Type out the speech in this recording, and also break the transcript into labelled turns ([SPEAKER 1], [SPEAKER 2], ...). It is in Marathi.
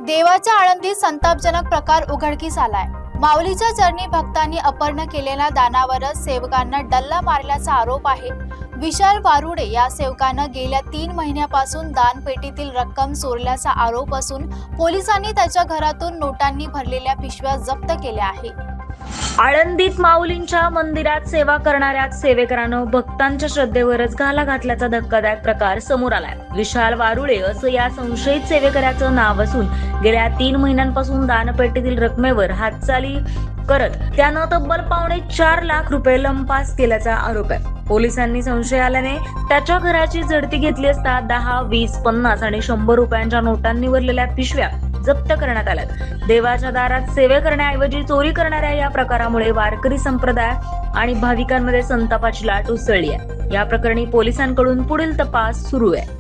[SPEAKER 1] देवाच्या आळंदीत संतापजनक प्रकार उघडकीस आलाय। माऊलीच्या चरणी भक्तांनी अपर्ण केलेल्या दानावरच सेवकांना डल्ला मारल्याचा आरोप आहे। विशाल वारुडे या सेवकानं गेल्या 3 महिन्यापासून दानपेटीतील रक्कम चोरल्याचा आरोप असून पोलिसांनी त्याच्या घरातून नोटांनी भरलेल्या पिशव्या जप्त केल्या आहेत।
[SPEAKER 2] आळंदीत माऊलींच्या मंदिरात सेवा करणाऱ्या सेवेकरानं भक्तांच्या श्रद्धेवरच घाला घातल्याचा धक्कादायक प्रकार समोर आलाय। विशाल वारुळे असं या संशयित सेवेकऱ्याचं नाव असून गेल्या 3 महिन्यांपासून दानपेटीतील रकमेवर हातचाली करत त्यानं तब्बल 4.5 लाख रुपये लंपास केल्याचा आरोप आहे। पोलिसांनी संशय आल्याने त्याच्या घराची झडती घेतली असता 10, 20, 50 आणि 100 रुपयांच्या नोटांनी भरलेल्या पिशव्या जप्त करण्यात आल्यात। देवाच्या दारात सेवे करण्याऐवजी चोरी करणाऱ्या या प्रकारामुळे वारकरी संप्रदाय आणि भाविकांमध्ये संतापाची लाट उसळली आहे। या प्रकरणी पोलिसांकडून पुढील तपास सुरू आहे।